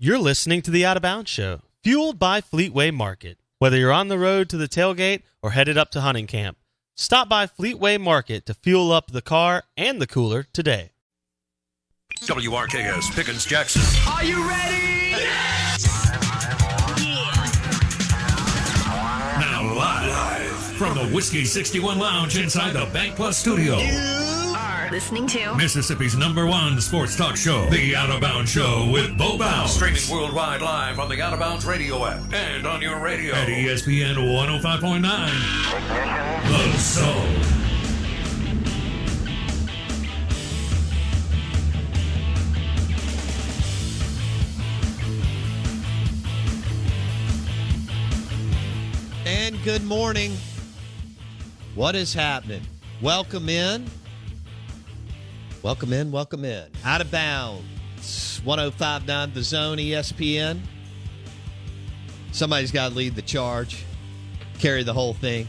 You're listening to the Out of Bounds Show, fueled by Fleetway Market. Whether you're on the road to the tailgate or headed up to hunting camp, stop by Fleetway Market to fuel up the car and the cooler today. WRKS Pickens Jackson. Are you ready? Yes! Now live from the Whiskey 61 Lounge inside the Bank Plus studio. You are listening to Mississippi's #1 sports talk show, The Out of Bounds Show with Bo Bounds. Streaming worldwide live on the Out of Bounds radio app and on your radio at ESPN 105.9. The Zone. And good morning. What is happening? Welcome in. Welcome in, welcome in. Out of Bounds, 105.9 The Zone, ESPN. Somebody's got to lead the charge, carry the whole thing.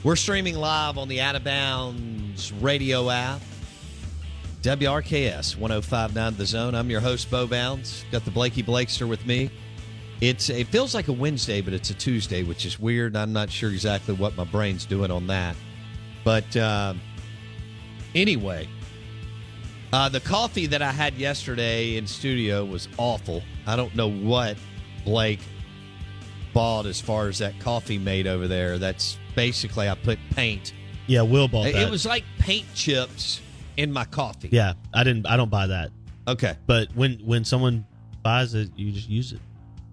We're streaming live on the Out of Bounds radio app, WRKS 105.9 The Zone. I'm your host, Bo Bounds. Got the Blakey Blakester with me. It feels like a Wednesday, but it's a Tuesday, which is weird. I'm not sure exactly what my brain's doing on that. But anyway, the coffee that I had yesterday in studio was awful. I don't know what Blake bought as far as that coffee made over there. That's basically, I put paint. Yeah, Will bought that. It was like paint chips in my coffee. Yeah, I don't buy that. Okay. But when someone buys it, you just use it.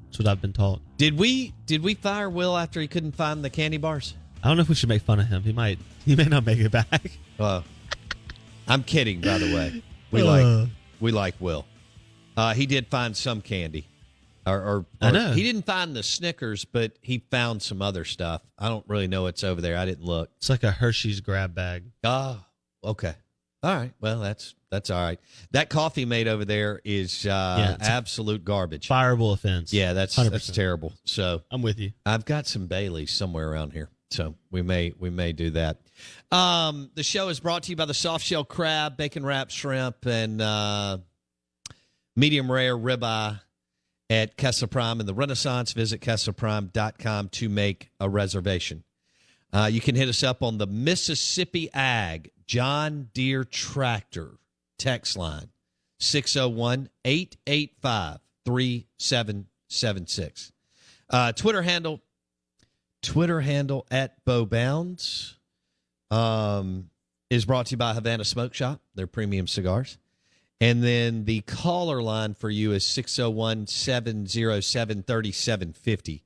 That's what I've been taught. Did we fire Will after he couldn't find the candy bars? I don't know if we should make fun of him. He may not make it back. I'm kidding, by the way. We like Will. He did find some candy. Or I know. He didn't find the Snickers, but he found some other stuff. I don't really know what's over there. I didn't look. It's like a Hershey's grab bag. Oh, okay. All right. Well, that's all right. That coffee made over there is absolute garbage. Fireable offense. Yeah, that's 100%. terrible. So I'm with you. I've got some Baileys somewhere around here, so we may do that. The show is brought to you by the soft shell crab, bacon wrapped shrimp, and medium rare ribeye at Kessler Prime in the Renaissance. Visit KesslerPrime.com to make a reservation. You can hit us up on the Mississippi Ag John Deere Tractor text line, 601-885-3776. Twitter handle at Bo Bounds is brought to you by Havana Smoke Shop, their premium cigars. And then the caller line for you is 601-707-3750.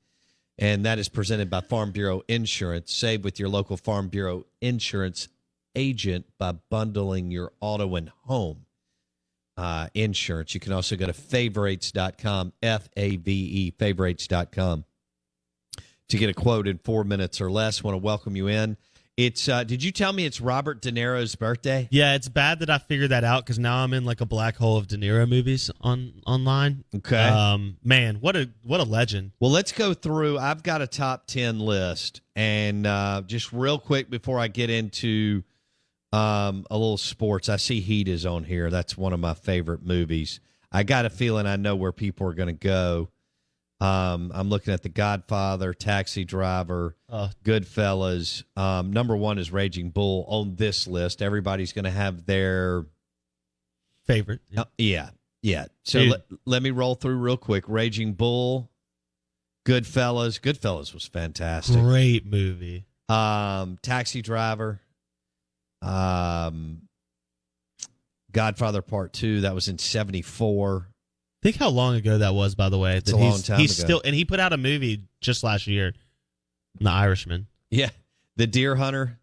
And that is presented by Farm Bureau Insurance. Save with your local Farm Bureau Insurance agent by bundling your auto and home insurance. You can also go to favorites.com, F-A-V-E, favorites.com, to get a quote in 4 minutes or less. Want to welcome you in. It's did you tell me it's Robert De Niro's birthday? Yeah, it's bad that I figured that out because now I'm in like a black hole of De Niro movies online. Okay. Man, what a legend. Well, let's go through. I've got a top 10 list, and just real quick before I get into a little sports, I see Heat is on here. That's one of my favorite movies. I got a feeling I know where people are going to go. I'm looking at The Godfather, Taxi Driver, Goodfellas. Number one is Raging Bull on this list. Everybody's going to have their favorite. Yeah. So let me roll through real quick. Raging Bull, Goodfellas. Goodfellas was fantastic. Great movie. Taxi Driver. Godfather Part 2. That was in 1974. Think how long ago that was, by the way. It's a long time ago. And he put out a movie just last year, The Irishman. Yeah. The Deer Hunter.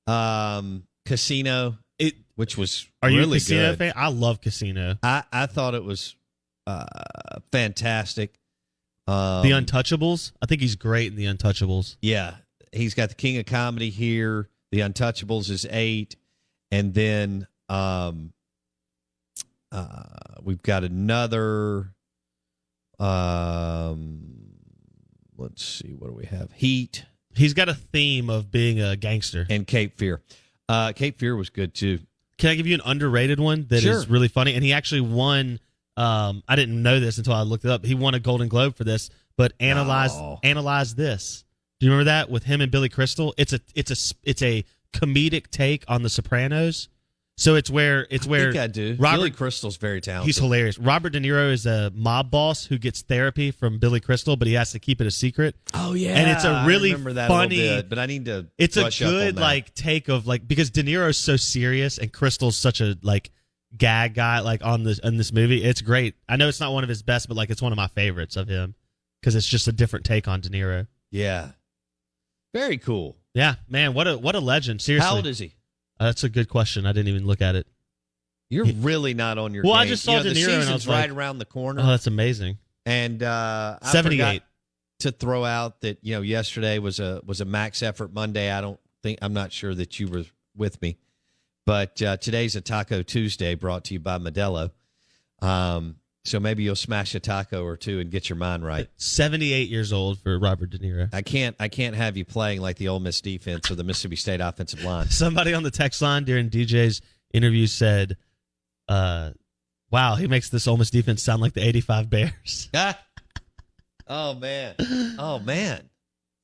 Casino, which was Are really you a Casino good. fan? I love Casino. I thought it was fantastic. The Untouchables. I think he's great in The Untouchables. Yeah. He's got the King of Comedy here. The Untouchables is 8. And then we've got another. Let's see. What do we have? Heat. He's got a theme of being a gangster. And Cape Fear. Cape Fear was good, too. Can I give you an underrated one that is really funny? And he actually won I didn't know this until I looked it up. He won a Golden Globe for this, but analyze this. Do you remember that with him and Billy Crystal? It's a comedic take on The Sopranos. So I think I do. Billy Crystal's very talented. He's hilarious. Robert De Niro is a mob boss who gets therapy from Billy Crystal, but he has to keep it a secret. Oh yeah, and it's a really funny. Bit, but I need to. It's a good take of because De Niro's so serious and Crystal's such a gag guy on this movie. It's great. I know it's not one of his best, but it's one of my favorites of him because it's just a different take on De Niro. Yeah, very cool. Yeah, man, what a legend. Seriously, how old is he? That's a good question. I didn't even look at it. You're really not on your game. I just saw De Niro and I was right around the corner. Oh, that's amazing. And 78. To throw out that yesterday was a max effort Monday. I'm not sure that you were with me, but today's a Taco Tuesday brought to you by Modelo. So maybe you'll smash a taco or two and get your mind right. 78 years old for Robert De Niro. I can't have you playing like the Ole Miss defense or the Mississippi State offensive line. Somebody on the text line during DJ's interview said, wow, he makes this Ole Miss defense sound like the 85 Bears. Oh, man.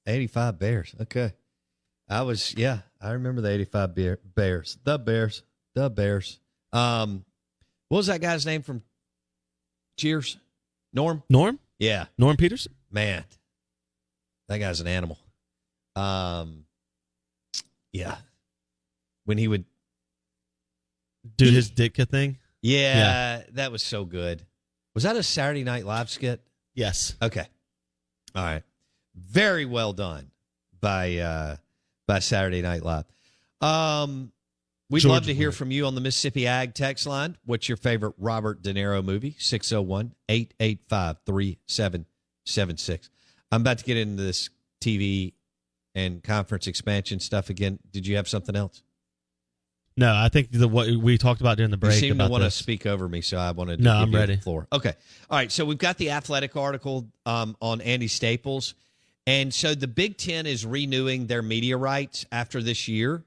85 Bears. Okay. I remember the 85 Bears. The Bears. What was that guy's name from Cheers? Norm? Yeah. Norm Peterson? Man, that guy's an animal. Yeah. When he would do his Ditka thing? Yeah, that was so good. Was that a Saturday Night Live skit? Yes. Okay. All right. Very well done by Saturday Night Live. We'd love to hear from you on the Mississippi Ag text line. What's your favorite Robert De Niro movie? 601-885-3776. I'm about to get into this TV and conference expansion stuff again. Did you have something else? No, I think what we talked about during the break. You seem about to want this. to speak over me, so I wanted to No, give I'm you ready. the floor. Okay. All right, so we've got the Athletic article on Andy Staples. And so the Big Ten is renewing their media rights after this year.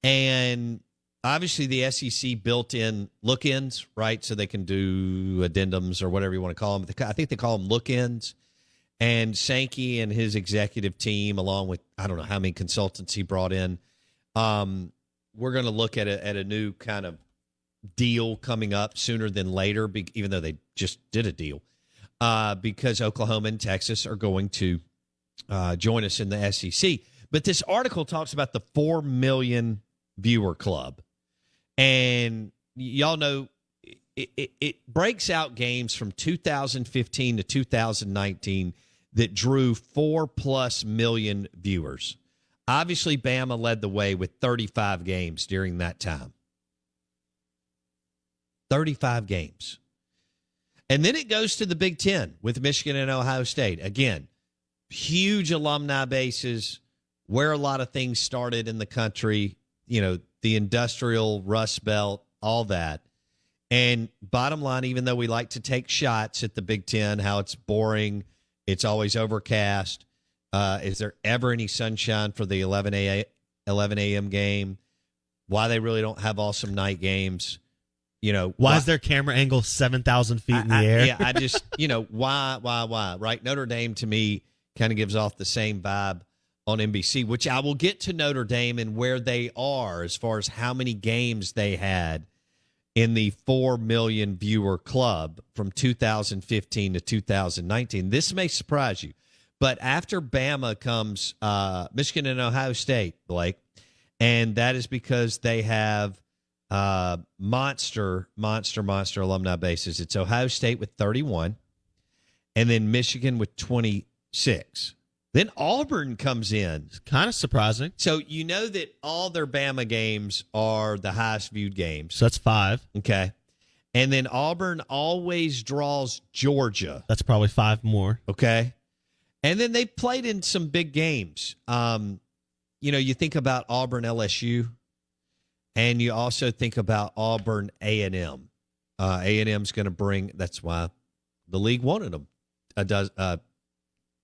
And obviously the SEC built in look-ins, right? So they can do addendums or whatever you want to call them. I think they call them look-ins. And Sankey and his executive team, along with I don't know how many consultants he brought in, we're going to look at a new kind of deal coming up sooner than later, even though they just did a deal, because Oklahoma and Texas are going to join us in the SEC. But this article talks about the 4 million viewer club. And y'all know it breaks out games from 2015 to 2019 that drew 4+ million viewers. Obviously, Bama led the way with 35 games during that time. 35 games. And then it goes to the Big Ten with Michigan and Ohio State. Again, huge alumni bases, where a lot of things started in the country, the industrial Rust Belt, all that. And bottom line, even though we like to take shots at the Big Ten, how it's boring, it's always overcast, is there ever any sunshine for the 11 a.m. game? Why they really don't have awesome night games? Why is their camera angle 7,000 feet in the air? Yeah, I just, why, right? Notre Dame, to me, kind of gives off the same vibe on NBC, which I will get to Notre Dame and where they are as far as how many games they had in the 4 million viewer club from 2015 to 2019. This may surprise you, but after Bama comes Michigan and Ohio State, Blake, and that is because they have monster alumni bases. It's Ohio State with 31, and then Michigan with 26. Then Auburn comes in. It's kind of surprising. So you know that all their Bama games are the highest viewed games. So that's 5. Okay. And then Auburn always draws Georgia. That's probably 5 more. Okay. And then they played in some big games. You think about Auburn LSU, and you also think about Auburn A&M. A&M's going to bring, that's why the league wanted them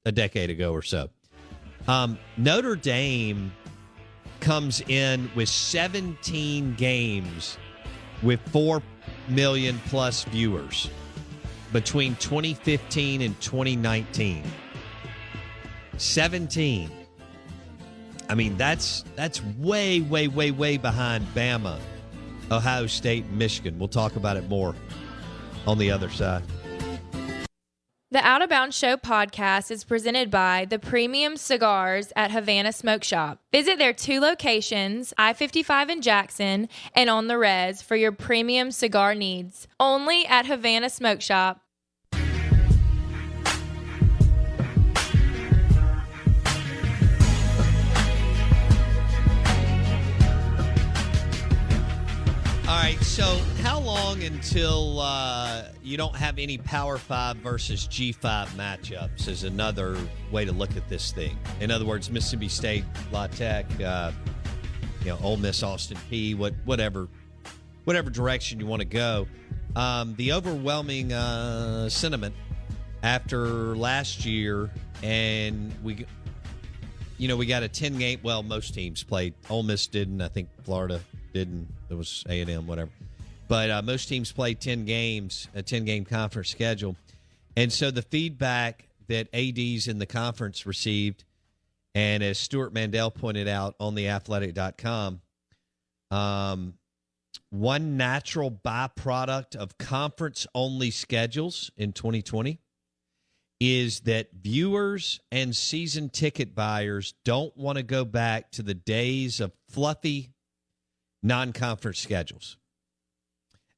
a decade ago or so. Notre Dame comes in with 17 games with 4 million plus viewers. between 2015 and 2019. 17. I mean, that's way, way, way, way behind Bama, Ohio State, and Michigan. We'll talk about it more on the other side. The Out of Bounds Show podcast is presented by the Premium Cigars at Havana Smoke Shop. Visit their 2 locations, I-55 in Jackson and on the Res, for your premium cigar needs. Only at Havana Smoke Shop. All right, so how long until you don't have any Power 5 versus G5 matchups is another way to look at this thing. In other words, Mississippi State, La Tech, Ole Miss, Austin Peay, whatever direction you want to go. The overwhelming sentiment after last year, and we got a 10-game. Well, most teams played. Ole Miss didn't. I think Florida didn't. It was A&M, whatever. But most teams played 10 games, a 10-game conference schedule. And so the feedback that ADs in the conference received, and as Stuart Mandel pointed out on theathletic.com, one natural byproduct of conference-only schedules in 2020 is that viewers and season ticket buyers don't want to go back to the days of fluffy non-conference schedules.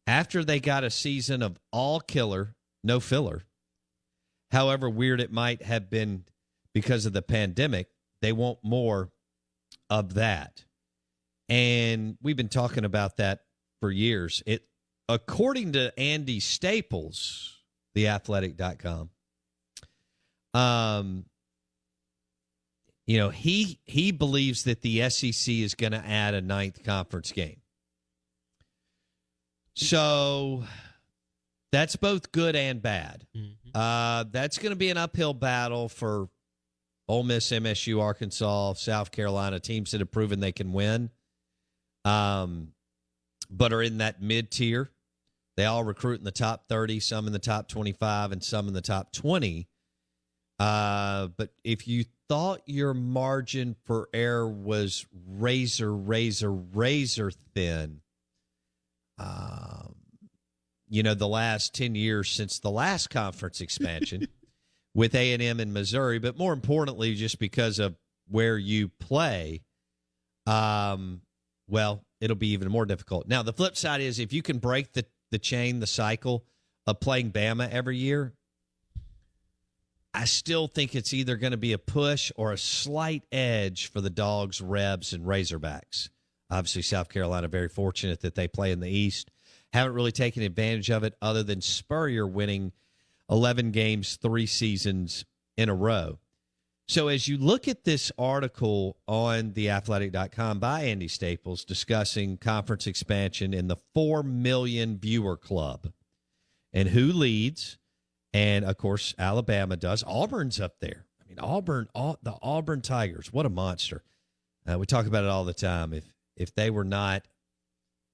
After they got a season of all killer, no filler, however weird it might have been because of the pandemic, they want more of that. And we've been talking about that for years. According to Andy Staples, theathletic.com, he believes that the SEC is going to add a 9th conference game. So that's both good and bad. Mm-hmm. That's going to be an uphill battle for Ole Miss, MSU, Arkansas, South Carolina, teams that have proven they can win, but are in that mid-tier. They all recruit in the top 30, some in the top 25, and some in the top 20. But if you thought your margin for error was razor thin, the last 10 years since the last conference expansion with A&M and Missouri, but more importantly, just because of where you play, it'll be even more difficult. Now, the flip side is if you can break the chain, the cycle of playing Bama every year, I still think it's either going to be a push or a slight edge for the Dogs, Rebs, and Razorbacks. Obviously, South Carolina very fortunate that they play in the East. Haven't really taken advantage of it other than Spurrier winning 11 games, 3 seasons in a row. So as you look at this article on theathletic.com by Andy Staples discussing conference expansion in the 4 million viewer club and who leads, and, of course, Alabama does. Auburn's up there. I mean, the Auburn Tigers, what a monster. We talk about it all the time. If they were not,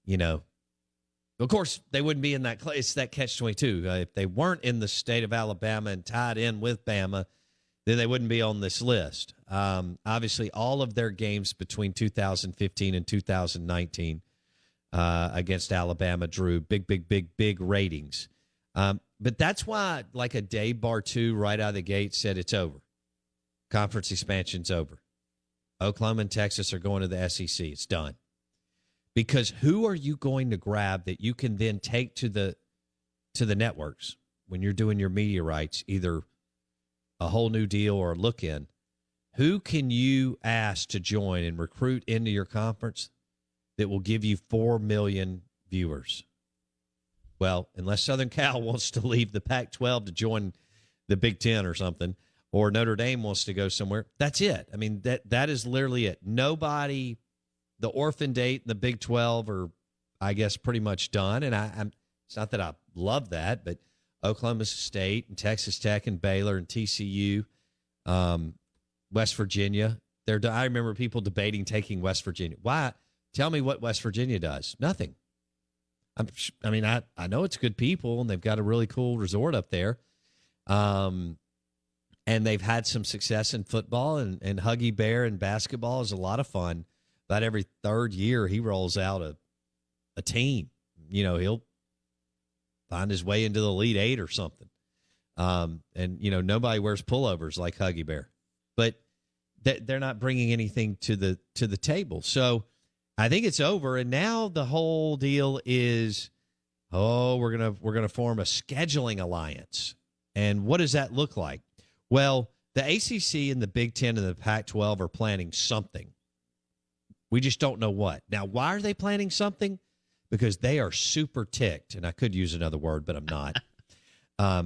of course, they wouldn't be in that – it's that catch-22. If they weren't in the state of Alabama and tied in with Bama, then they wouldn't be on this list. Obviously, all of their games between 2015 and 2019 against Alabama drew big ratings. But that's why, like a Dave Bartu right out of the gate said it's over. Conference expansion's over. Oklahoma and Texas are going to the SEC. It's done. Because who are you going to grab that you can then take to the networks when you're doing your media rights, either a whole new deal or a look-in? Who can you ask to join and recruit into your conference that will give you 4 million viewers? Well, unless Southern Cal wants to leave the Pac-12 to join the Big Ten or something, or Notre Dame wants to go somewhere, that's it. I mean, that is literally it. Nobody, the orphan date and the Big 12 are, I guess, pretty much done. And it's not that I love that, but Oklahoma State and Texas Tech and Baylor and TCU, West Virginia, I remember people debating taking West Virginia. Why? Tell me what West Virginia does. Nothing. I know it's good people, and they've got a really cool resort up there. And they've had some success in football, and Huggy Bear in basketball is a lot of fun. About every third year, he rolls out a team. He'll find his way into the Elite Eight or something. And nobody wears pullovers like Huggy Bear, but they're not bringing anything to the table. So I think it's over. And now the whole deal is, we're gonna form a scheduling alliance. And what does that look like? Well, the ACC and the Big Ten and the Pac-12 are planning something. We just don't know what. Now, why are they planning something? Because they are super ticked, and I could use another word, but I'm not,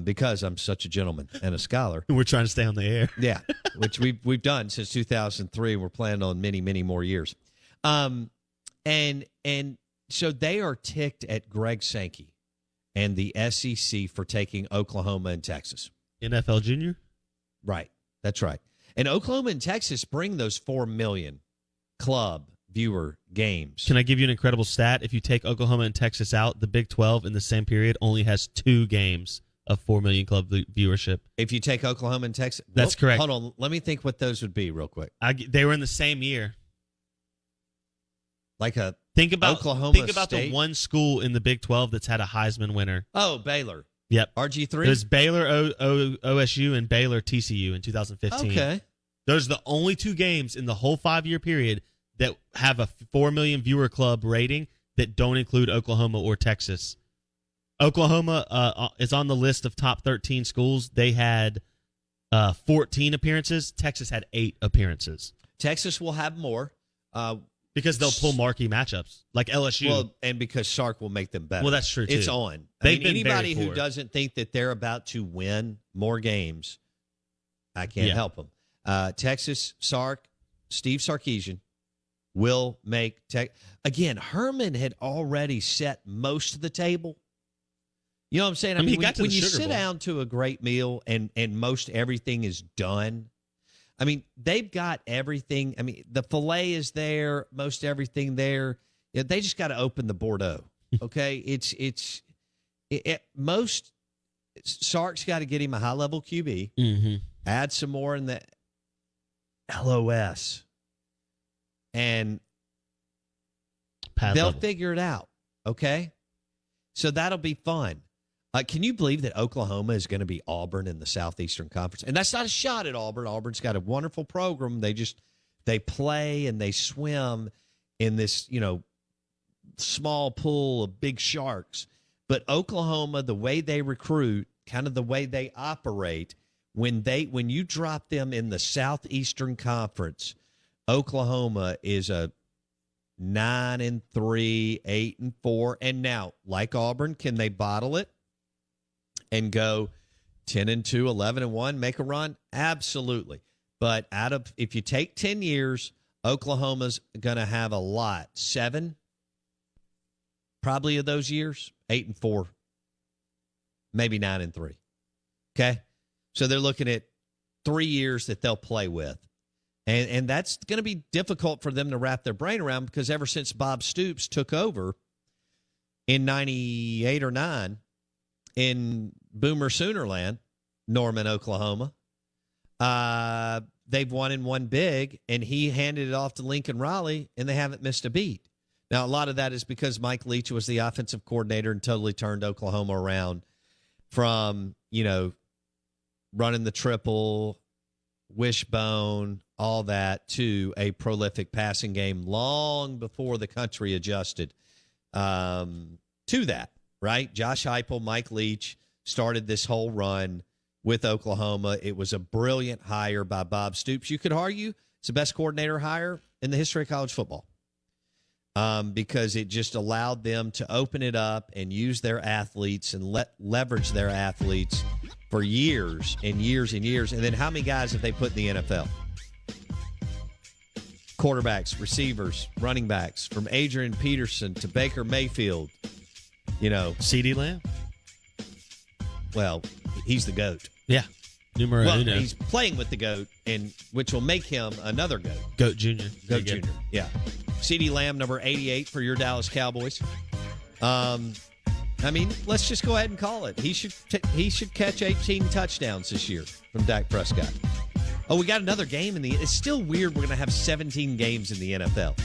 because I'm such a gentleman and a scholar. We're trying to stay on the air. Yeah, which we've done since 2003. We're planning on many, many more years. And so they are ticked at Greg Sankey and the SEC for taking Oklahoma and Texas. NFL Junior? Right, that's right. And Oklahoma and Texas bring those 4 million club viewer games. Can I give you an incredible stat? If you take Oklahoma and Texas out, the Big 12 in the same period only has 2 games of 4 million club viewership. If you take Oklahoma and Texas? That's correct. Hold on. Let me think what those would be real quick. They were in the same year. Like Oklahoma Think about State? The one school in the Big 12 that's had a Heisman winner. Oh, Baylor. Yep. RG3? It was Baylor OSU and Baylor TCU in 2015. Okay. Those are the only 2 games in the whole 5-year period that have a 4 million viewer club rating that don't include Oklahoma or Texas. Oklahoma is on the list of top 13 schools. They had 14 appearances. Texas had 8 appearances. Texas will have more. Because they'll pull marquee matchups like LSU. Well, and because Sark will make them better. Well, that's true, too. It's on. Anybody who doesn't think that they're about to win more games, I can't help them. Texas, Sark, Steve Sarkisian will make again, Herman had already set most of the table. You know what I'm saying? I mean, when you sit down to a great meal and most everything is done, I mean, they've got everything. I mean, the filet is there, most everything there. They just got to open the Bordeaux. Okay, most Sark's got to get him a high level QB. Mm-hmm. Add some more in the LOS, and they'll figure it out. Okay, so that'll be fun. Can you believe that Oklahoma is going to be Auburn in the Southeastern Conference? And that's not a shot at Auburn. Auburn's got a wonderful program. They play and they swim in this, small pool of big sharks. But Oklahoma, the way they recruit, kind of the way they operate, when you drop them in the Southeastern Conference, Oklahoma is a 9-3, 8-4, and now, like Auburn, can they bottle it and go 10-2, 11-1, make a run? Absolutely. But if you take 10 years, Oklahoma's going to have a lot. 7, probably of those years, 8-4, maybe 9-3. Okay? So they're looking at 3 years that they'll play with. And that's going to be difficult for them to wrap their brain around because ever since Bob Stoops took over in 98 or 9, in Boomer Soonerland, Norman, Oklahoma, they've won and won big, and he handed it off to Lincoln Riley, and they haven't missed a beat. Now, a lot of that is because Mike Leach was the offensive coordinator and totally turned Oklahoma around from, running the triple, wishbone, all that, to a prolific passing game long before the country adjusted to that. Right? Josh Heupel, Mike Leach started this whole run with Oklahoma. It was a brilliant hire by Bob Stoops. You could argue it's the best coordinator hire in the history of college football because it just allowed them to open it up and use their athletes and leverage their athletes for years and years and years. And then how many guys have they put in the NFL? Quarterbacks, receivers, running backs, from Adrian Peterson to Baker Mayfield. CeeDee Lamb. Well, he's the GOAT. Yeah. Numero uno. He's playing with the GOAT, which will make him another GOAT. GOAT Junior. GOAT Junior, yeah. CeeDee Lamb, number 88 for your Dallas Cowboys. I mean, let's just go ahead and call it. He should catch 18 touchdowns this year from Dak Prescott. Oh, we got another game it's still weird we're going to have 17 games in the NFL.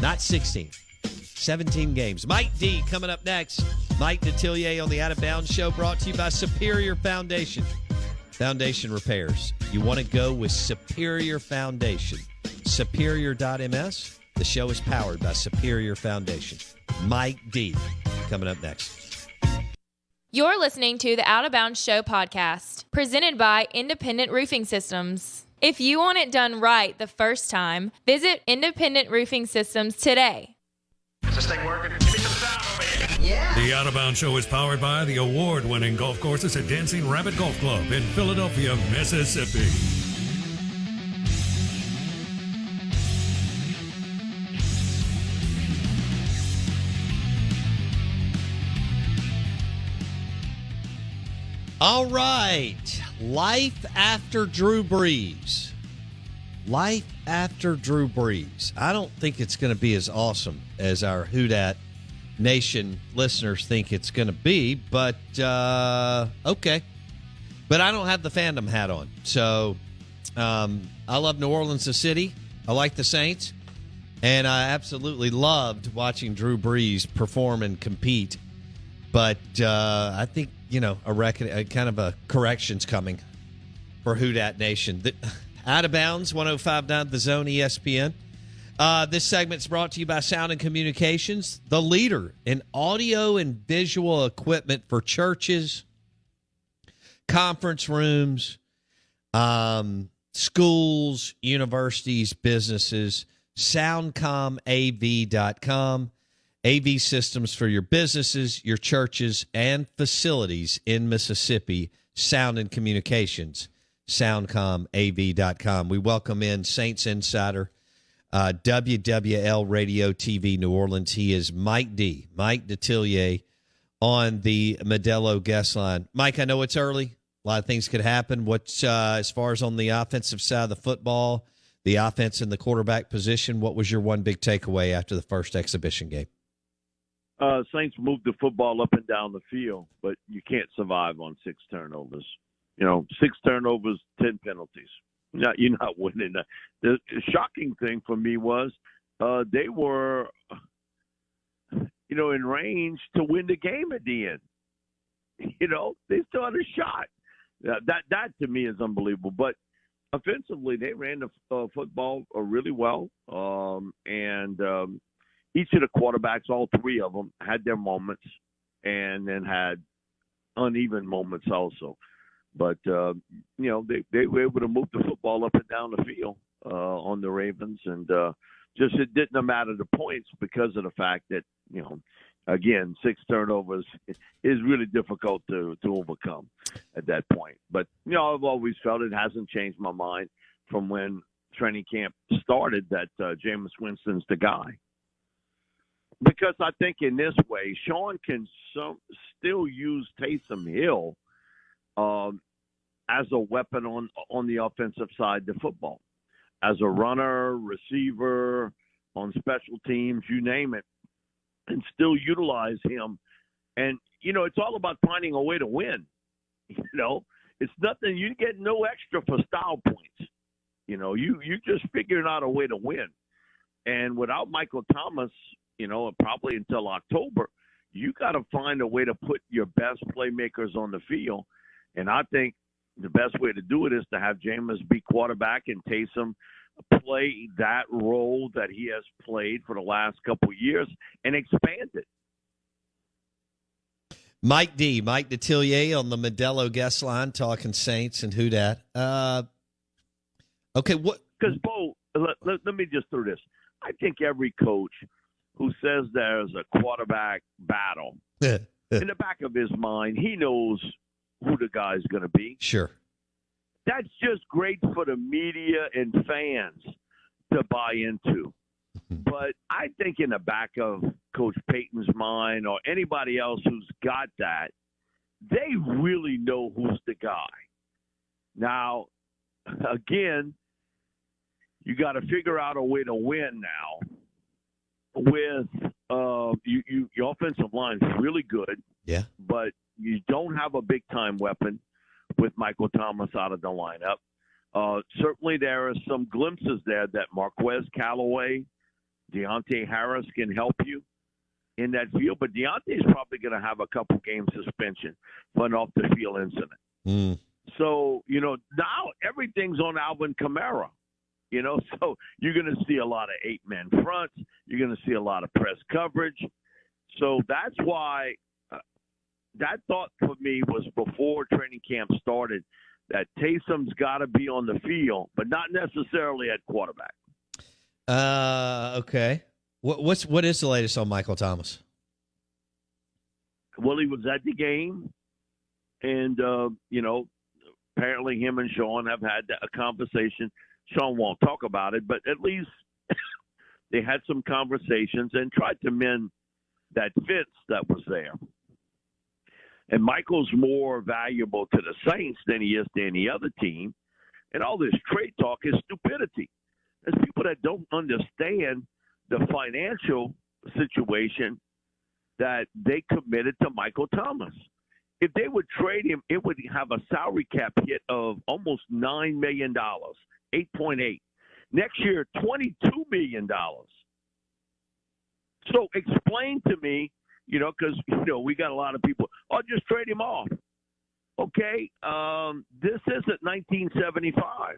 Not 16. 17 games. Mike D coming up next. Mike Detillier on the Out of Bounds Show, brought to you by Superior Foundation. Foundation repairs. You want to go with Superior Foundation. Superior.ms. The show is powered by Superior Foundation. Mike D coming up next. You're listening to the Out of Bounds Show podcast, presented by Independent Roofing Systems. If you want it done right the first time, visit Independent Roofing Systems today. Is this thing working? Give me some sound over here. Yeah. The Out of Bounds Show is powered by the award-winning golf courses at Dancing Rabbit Golf Club in Philadelphia, Mississippi. All right. Life after Drew Brees. Life after Drew Brees. I don't think it's going to be as awesome as our Who Dat Nation listeners think it's going to be, but okay. But I don't have the fandom hat on. So I love New Orleans, the city. I like the Saints. And I absolutely loved watching Drew Brees perform and compete. But I think, a kind of a correction's coming for Who Dat Nation. Out of Bounds, 105.9 The Zone, ESPN. This segment's brought to you by Sound and Communications, the leader in audio and visual equipment for churches, conference rooms, schools, universities, businesses. SoundcomAV.com. AV systems for your businesses, your churches, and facilities in Mississippi. Sound and Communications, SoundcomAV.com. We welcome in Saints Insider, WWL Radio TV New Orleans. He is Mike Detillier on the Modelo guest line. Mike, I know it's early. A lot of things could happen. What's as far as on the offensive side of the football, the offense and the quarterback position, what was your one big takeaway after the first exhibition game? Saints moved the football up and down the field, but you can't survive on 6 turnovers. 6 turnovers, 10 penalties. You're not winning that. The shocking thing for me was they were, in range to win the game at the end. They still had a shot. That to me is unbelievable. But offensively, they ran the football really well, and each of the quarterbacks, all 3 of them, had their moments and then had uneven moments also. But, they were able to move the football up and down the field on the Ravens. And just it didn't matter the points because of the fact that, again, 6 turnovers is really difficult to overcome at that point. But, I've always felt it hasn't changed my mind from when training camp started that Jameis Winston's the guy. Because I think in this way, Sean can still use Taysom Hill as a weapon on the offensive side of the football. As a runner, receiver, on special teams, you name it, and still utilize him. And, it's all about finding a way to win. It's nothing. You get no extra for style points. You just figuring out a way to win. And without Michael Thomas, probably until October, you got to find a way to put your best playmakers on the field. And I think the best way to do it is to have Jameis be quarterback and Taysom play that role that he has played for the last couple of years and expand it. Mike Detillier on the Modelo guest line, talking Saints and who dat. Okay, what? Because, Bo, let me just throw this. I think every coach who says there's a quarterback battle, in the back of his mind, he knows who the guy's going to be. Sure. That's just great for the media and fans to buy into. But I think in the back of Coach Peyton's mind or anybody else who's got that, they really know who's the guy. Now, again, you got to figure out a way to win now with your offensive line is really good. Yeah. But you don't have a big-time weapon with Michael Thomas out of the lineup. Certainly there are some glimpses there that Marquez Callaway, Deontay Harris can help you in that field. But Deontay's probably going to have a couple game suspension for an off-the-field incident. Mm. So, now everything's on Alvin Kamara. So you're going to see a lot of 8-man fronts. You're going to see a lot of press coverage. So that's why that thought for me was before training camp started that Taysom's got to be on the field, but not necessarily at quarterback. Okay. What is the latest on Michael Thomas? Well, he was at the game, and, apparently him and Sean have had a conversation. Sean won't talk about it, but at least they had some conversations and tried to mend that fence that was there. And Michael's more valuable to the Saints than he is to any other team. And all this trade talk is stupidity. There's people that don't understand the financial situation that they committed to Michael Thomas. If they would trade him, it would have a salary cap hit of almost $9 million, 8.8. Next year, $22 million. So explain to me, because, we got a lot of people, just trade him off. Okay, this isn't 1975.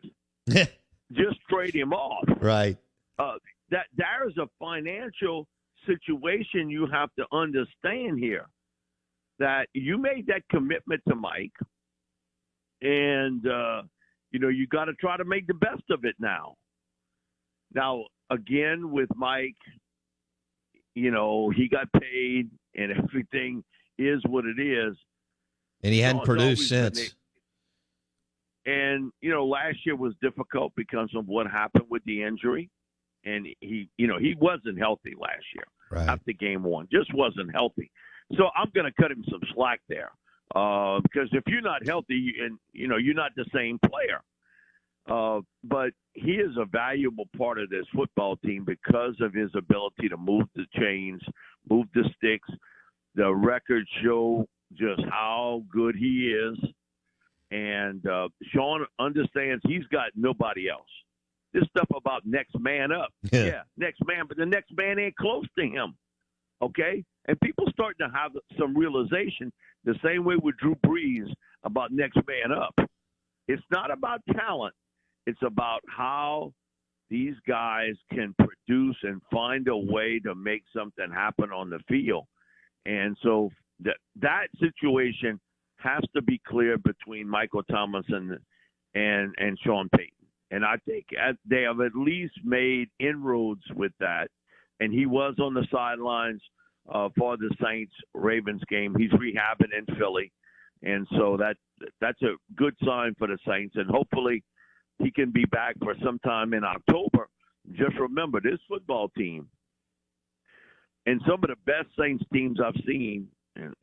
Just trade him off. Right. That there is a financial situation you have to understand here. That you made that commitment to Mike, and you got to try to make the best of it now. Now, again, with Mike, he got paid, and everything is what it is. And he hadn't produced since. And last year was difficult because of what happened with the injury, and he wasn't healthy last year. Right. After game one, just wasn't healthy. So I'm going to cut him some slack there because if you're not healthy and, you're not the same player. But he is a valuable part of this football team because of his ability to move the chains, move the sticks. The records show just how good he is. And Sean understands he's got nobody else. This stuff about next man up. Yeah, next man, but the next man ain't close to him. Okay? And people starting to have some realization the same way with Drew Brees about next man up. It's not about talent. It's about how these guys can produce and find a way to make something happen on the field. And so that situation has to be clear between Michael Thomas and Sean Payton. And I think they have at least made inroads with that. And he was on the sidelines for the Saints-Ravens game. He's rehabbing in Philly. And so that's a good sign for the Saints. And hopefully he can be back for sometime in October. Just remember, this football team and some of the best Saints teams I've seen, and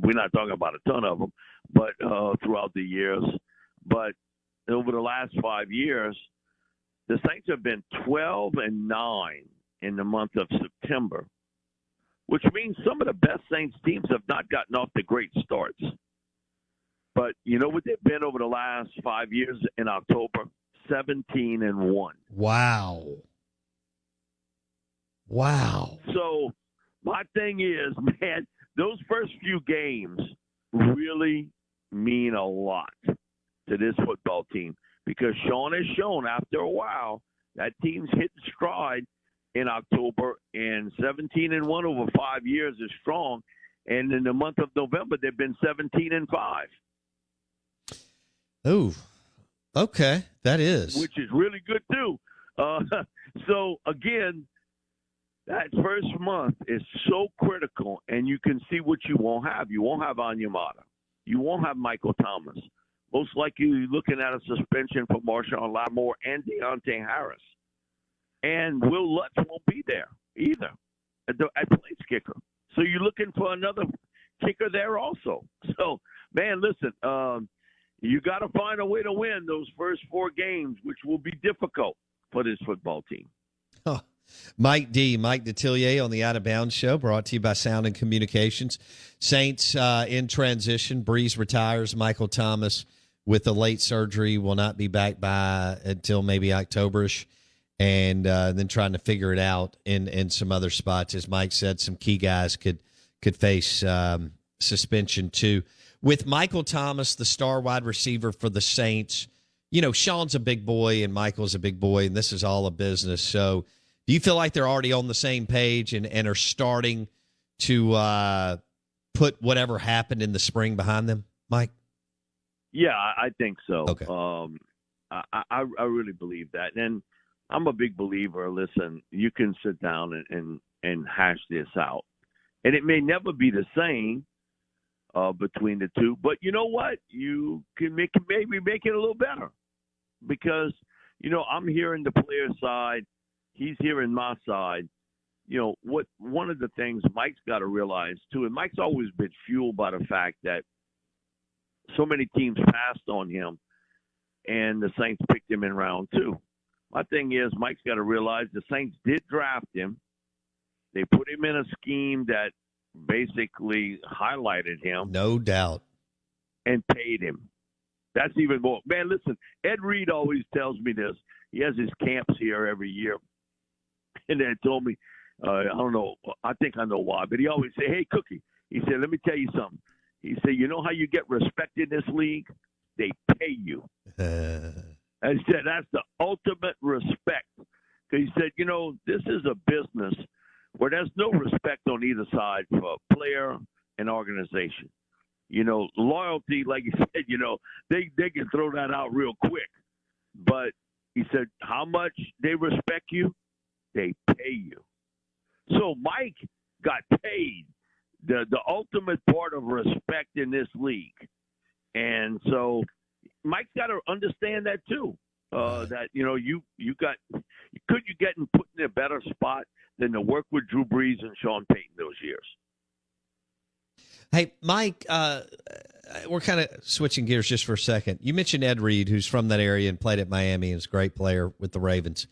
we're not talking about a ton of them, but throughout the years. But over the last 5 years, the Saints have been 12-9 in the month of September, which means some of the best Saints teams have not gotten off to great starts. But you know what they've been over the last 5 years in October? 17-1. Wow. So my thing is, man, those first few games really mean a lot to this football team because Sean has shown after a while that team's hitting stride in October, and 17-1 over 5 years is strong. And in the month of November, they've been 17-5. Oh, okay. That is. Which is really good, too. So, again, that first month is so critical, and you can see what you won't have. You won't have Onyemata. You won't have Michael Thomas. Most likely you're looking at a suspension for Marshawn Lattimore and Deontay Harris. And Will Lutz won't be there either at place kicker. So you're looking for another kicker there also. So, man, listen, you got to find a way to win those first 4 games, which will be difficult for this football team. Oh, Mike Detillier on the Out of Bounds Show, brought to you by Sound and Communications. Saints in transition. Brees retires. Michael Thomas, with the late surgery, will not be back by until maybe October-ish, and then trying to figure it out in some other spots. As Mike said, some key guys could face suspension too. With Michael Thomas, the star wide receiver for the Saints, Sean's a big boy and Michael's a big boy, and this is all a business. So do you feel like they're already on the same page and are starting to put whatever happened in the spring behind them, Mike? Yeah, I think so. Okay. I really believe that. And I'm a big believer. Listen, you can sit down and hash this out. And it may never be the same between the two. But you know what? You can maybe make it a little better. Because, I'm hearing the player side. He's hearing my side. One of the things Mike's got to realize, too, and Mike's always been fueled by the fact that so many teams passed on him, and the Saints picked him in round 2. My thing is, Mike's got to realize the Saints did draft him. They put him in a scheme that basically highlighted him. No doubt. And paid him. That's even more. Man, listen, Ed Reed always tells me this. He has his camps here every year. And they told me, I don't know, I think I know why, but he always say, hey, Cookie, he said, let me tell you something. He said, you know how you get respect in this league? They pay you. I said, that's the ultimate respect. Because he said, this is a business where there's no respect on either side for player and organization. Loyalty, like you said, they can throw that out real quick. But he said, how much they respect you? They pay you. So Mike got paid the ultimate part of respect in this league. And so Mike's got to understand that too. That, you get put in a better spot than to work with Drew Brees and Sean Payton those years. Hey, Mike, we're kind of switching gears just for a second. You mentioned Ed Reed, who's from that area and played at Miami and is a great player with the Ravens.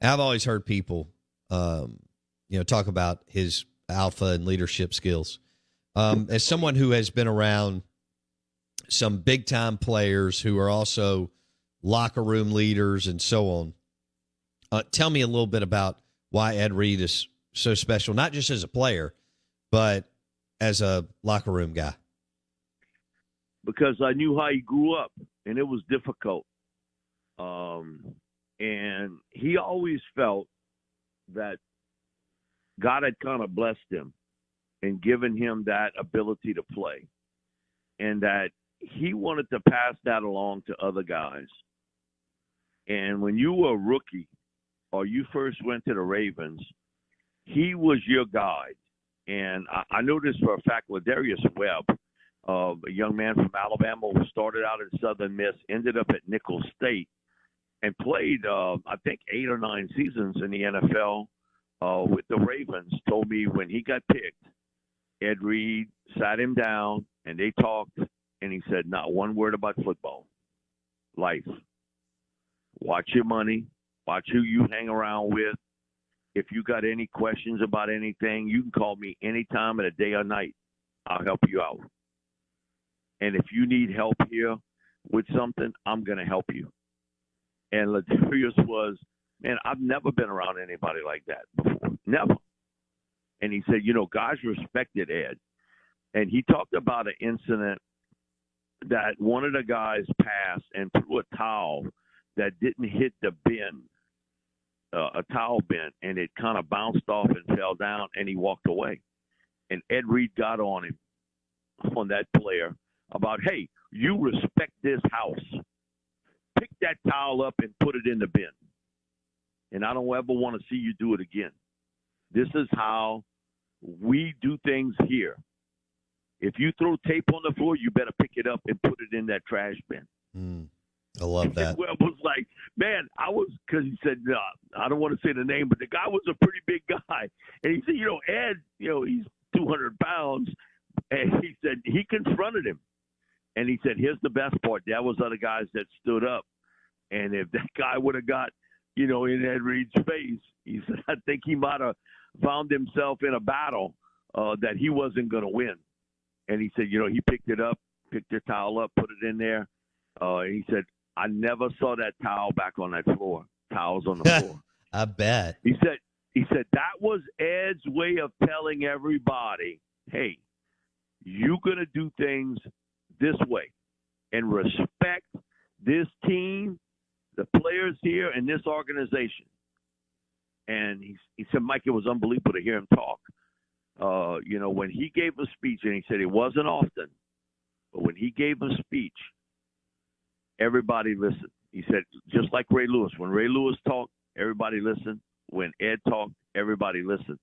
I've always heard people, talk about his alpha and leadership skills. As someone who has been around some big-time players who are also locker room leaders and so on, tell me a little bit about why Ed Reed is so special, not just as a player, but as a locker room guy. Because I knew how he grew up, and it was difficult. And he always felt that God had kind of blessed him and given him that ability to play, and that he wanted to pass that along to other guys. And when you were a rookie or you first went to the Ravens, he was your guide. And I know this for a fact. Ladarius Webb, a young man from Alabama who started out at Southern Miss, ended up at Nicholls State, and played, I think, 8 or 9 seasons in the NFL with the Ravens, told me when he got picked, Ed Reed sat him down, and they talked, and he said, not one word about football. Life. Watch your money. Watch who you hang around with. If you got any questions about anything, you can call me any time of the day or night. I'll help you out. And if you need help here with something, I'm going to help you. And Ladarius was, man, I've never been around anybody like that before. Never. And he said, guys respected Ed. And he talked about an incident that one of the guys passed and threw a towel that didn't hit the bin, a towel bin, and it kind of bounced off and fell down, and he walked away. And Ed Reed got on him, on that player, about, hey, you respect this house. Pick that towel up and put it in the bin. And I don't ever want to see you do it again. This is how we do things here. If you throw tape on the floor, you better pick it up and put it in that trash bin. I love that. Well, was like, man, because he said, I don't want to say the name, but the guy was a pretty big guy. And he said, Ed, he's 200 pounds. And he said, he confronted him. And he said, here's the best part. There was other guys that stood up. And if that guy would have got in Ed Reed's face. He said, I think he might have found himself in a battle that he wasn't going to win. And he said, he picked it up, picked the towel up, put it in there. He said, I never saw that towel back on that floor. Towels on the floor. I bet. He said that was Ed's way of telling everybody, hey, you're going to do things this way and respect this team, the players here, and this organization. And he said, Mike, it was unbelievable to hear him talk. When he gave a speech, and he said it wasn't often, but when he gave a speech, everybody listened. He said, just like Ray Lewis. When Ray Lewis talked, everybody listened. When Ed talked, everybody listened.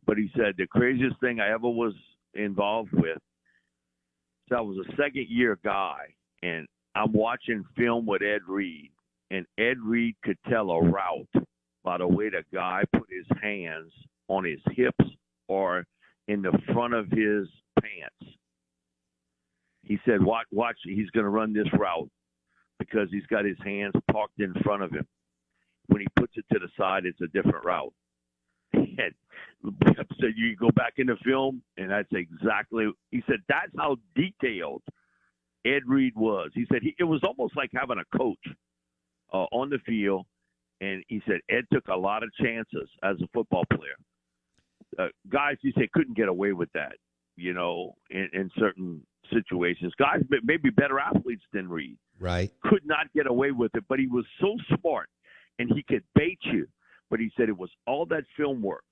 But he said the craziest thing I ever was involved with, so I was a second-year guy, and I'm watching film with Ed Reed, and Ed Reed could tell a route by the way the guy put his hands on his hips or in the front of his pants. He said, watch, he's going to run this route because he's got his hands parked in front of him. When he puts it to the side, it's a different route. And said, you go back in the film, and that's exactly – he said that's how detailed Ed Reed was. He said it was almost like having a coach on the field, and he said Ed took a lot of chances as a football player. Guys, he said, couldn't get away with that, in certain situations. Guys, maybe better athletes than Reed. Right. Could not get away with it, but he was so smart, and he could bait you. But he said it was all that film work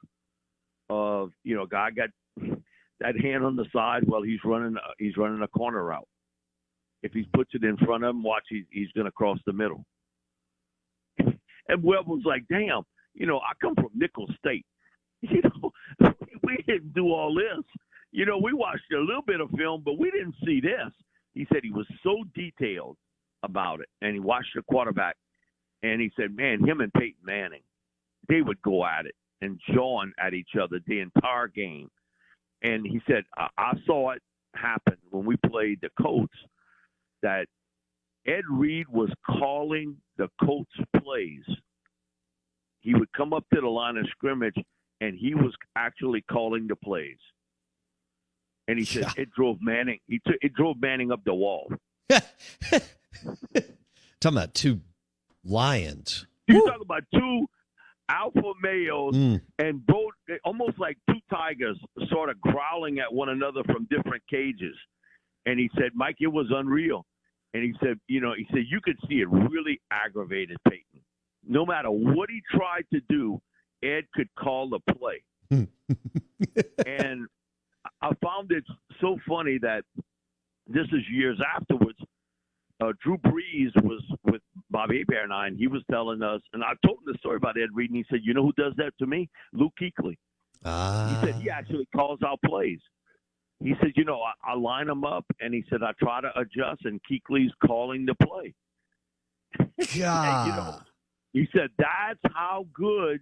of, guy got that hand on the side while he's running a corner route. If he puts it in front of him, watch, he's going to cross the middle. And Webb was like, damn, I come from Nicholls State. We didn't do all this. We watched a little bit of film, but we didn't see this. He said he was so detailed about it. And he watched the quarterback, and he said, man, him and Peyton Manning, they would go at it and jawing at each other the entire game. And he said, I saw it happen when we played the Colts, that Ed Reed was calling the Colts plays. He would come up to the line of scrimmage, and he was actually calling the plays. And he said it drove Manning. It drove Manning up the wall. Talking about two lions. You're talking about two alpha males and both almost like two tigers sort of growling at one another from different cages. And he said, Mike, it was unreal. And he said, you could see it really aggravated Peyton. No matter what he tried to do, Ed could call the play. And I found it so funny that this is years afterwards. Drew Brees was with Bob Hebert and I, and he was telling us, and I told him the story about Ed Reed, and he said, you know who does that to me? Luke Kuechly. He said he actually calls out plays. He said, I line them up, and he said, I try to adjust, and Kuechly's calling the play. God. He said, that's how good,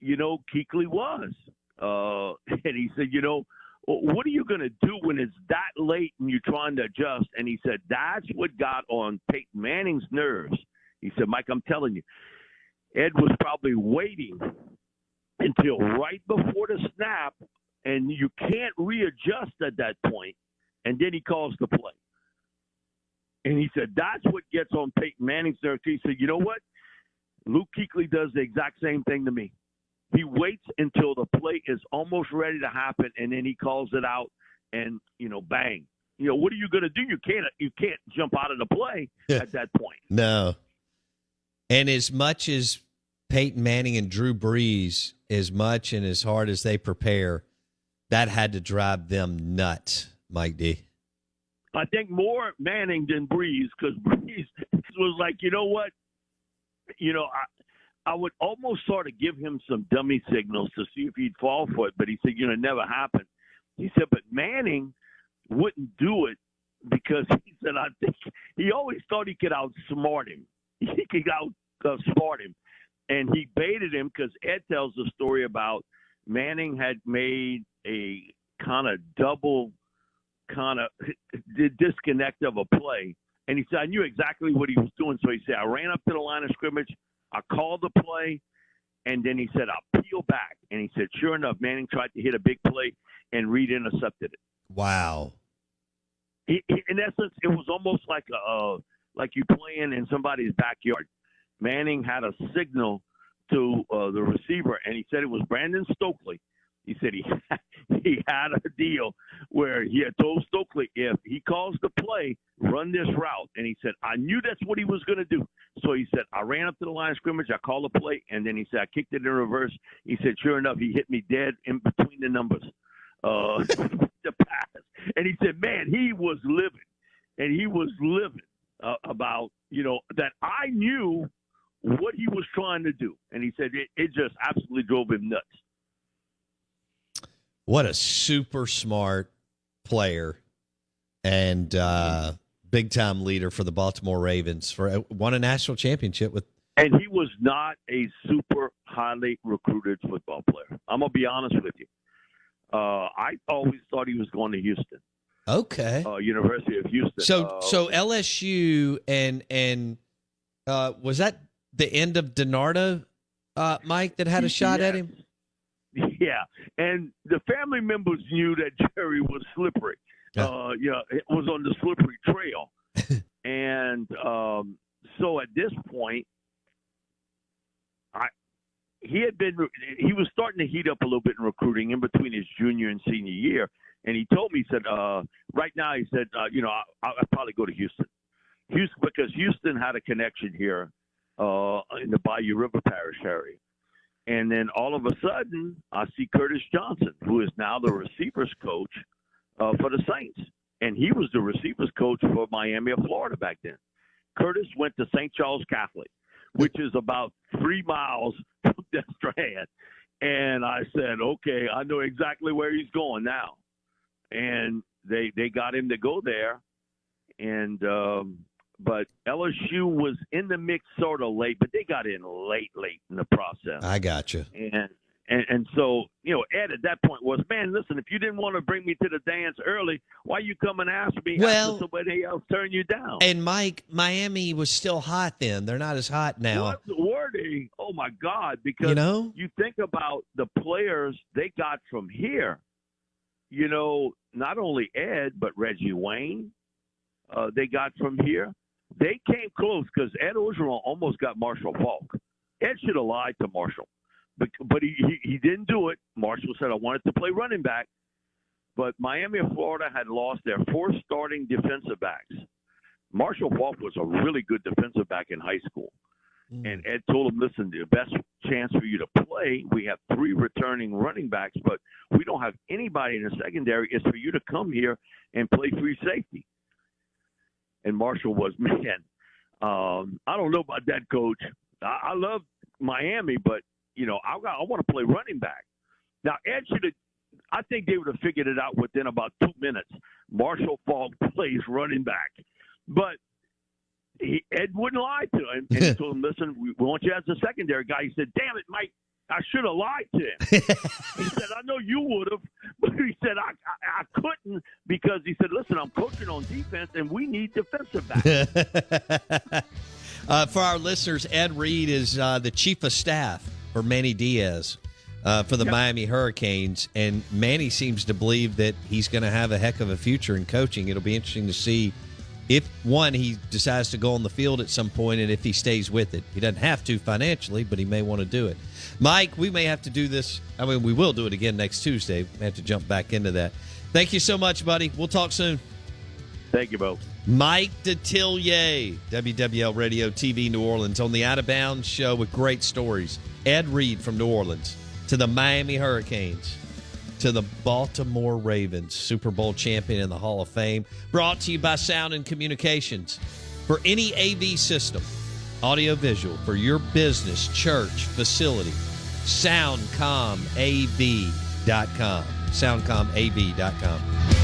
Kuechly was. And he said, what are you going to do when it's that late and you're trying to adjust? And he said, that's what got on Peyton Manning's nerves. He said, Mike, I'm telling you, Ed was probably waiting until right before the snap, and you can't readjust at that point, and then he calls the play. And he said, that's what gets on Peyton Manning's nerves. He said, you know what? Luke Kuechly does the exact same thing to me. He waits until the play is almost ready to happen, and then he calls it out, and bang. What are you going to do? You can't jump out of the play at that point. No. And as much as Peyton Manning and Drew Brees, as much and as hard as they prepare, that had to drive them nuts, Mike D. I think more Manning than Brees, because Brees was like, you know what? I would almost sort of give him some dummy signals to see if he'd fall for it, but he said, it never happened. He said, but Manning wouldn't do it because he said, I think he always thought he could outsmart him. He could outsmart him. And he baited him because Ed tells the story about Manning had made a kind of double disconnect of a play. And he said, I knew exactly what he was doing. So he said, I ran up to the line of scrimmage. I called the play, and then he said, I'll peel back. And he said, sure enough, Manning tried to hit a big play, and Reed intercepted it. Wow. In essence, it was almost like you playing in somebody's backyard. Manning had a signal to the receiver, and he said it was Brandon Stokely. He said he had a deal where he had told Stokely, if he calls the play, run this route. And he said, I knew that's what he was going to do. So he said, I ran up to the line of scrimmage, I called the play, and then he said, I kicked it in reverse. He said, sure enough, he hit me dead in between the numbers, the pass. And he said, man, he was living. And he was living about, that I knew what he was trying to do. And he said it just absolutely drove him nuts. What a super smart player and big-time leader for the Baltimore Ravens. Won a national championship with. And he was not a super highly recruited football player. I'm going to be honest with you. I always thought he was going to Houston. Okay. University of Houston. So LSU and was that the end of DiNardo, Mike, that had a shot at him? Yeah, and the family members knew that Jerry was slippery. It was on the slippery trail. And so at this point, he was starting to heat up a little bit in recruiting in between his junior and senior year. And he told me, he said, right now, he said, I'll probably go to Houston. Because Houston had a connection here in the Bayou River Parish area. And then all of a sudden, I see Curtis Johnson, who is now the receivers coach for the Saints. And he was the receivers coach for Miami of Florida back then. Curtis went to St. Charles Catholic, which is about 3 miles from that Strand. And I said, okay, I know exactly where he's going now. And they got him to go there. And but LSU was in the mix sort of late, but they got in late in the process. I got you. And so, Ed at that point was, man, listen, if you didn't want to bring me to the dance early, why you come and ask me after somebody else turned you down? And Mike, Miami was still hot then. They're not as hot now. What's the wording? Oh, my God, because you think about the players they got from here. Not only Ed, but Reggie Wayne, they got from here. They came close because Ed Orgeron almost got Marshall Faulk. Ed should have lied to Marshall, but he didn't do it. Marshall said, I wanted to play running back. But Miami of Florida had lost their 4 starting defensive backs. Marshall Faulk was a really good defensive back in high school. And Ed told him, listen, the best chance for you to play, we have 3 returning running backs, but we don't have anybody in the secondary. It's for you to come here and play free safety. And Marshall was, man, I don't know about that, coach. I love Miami, but, I want to play running back. Now, Ed should have – I think they would have figured it out within about 2 minutes. Marshall Faulk plays running back. But Ed wouldn't lie to him. And he told him, listen, we want you as a secondary guy. He said, damn it, Mike, I should have lied to him. He said, I know you would have. But he said, I couldn't because he said, listen, I'm coaching on defense, and we need defensive backs. For our listeners, Ed Reed is the chief of staff for Manny Diaz for the Miami Hurricanes. And Manny seems to believe that he's going to have a heck of a future in coaching. It'll be interesting to see if, one, he decides to go on the field at some point and if he stays with it. He doesn't have to financially, but he may want to do it. Mike, we may have to do this. I mean, we will do it again next Tuesday. We have to jump back into that. Thank you so much, buddy. We'll talk soon. Thank you, Bo. Mike Detillier, WWL Radio TV New Orleans, on the Out of Bounds show with great stories. Ed Reed from New Orleans to the Miami Hurricanes to the Baltimore Ravens, Super Bowl champion in the Hall of Fame. Brought to you by Sound and Communications. For any AV system, audio-visual, for your business, church, facility, soundcomav.com. Soundcomav.com.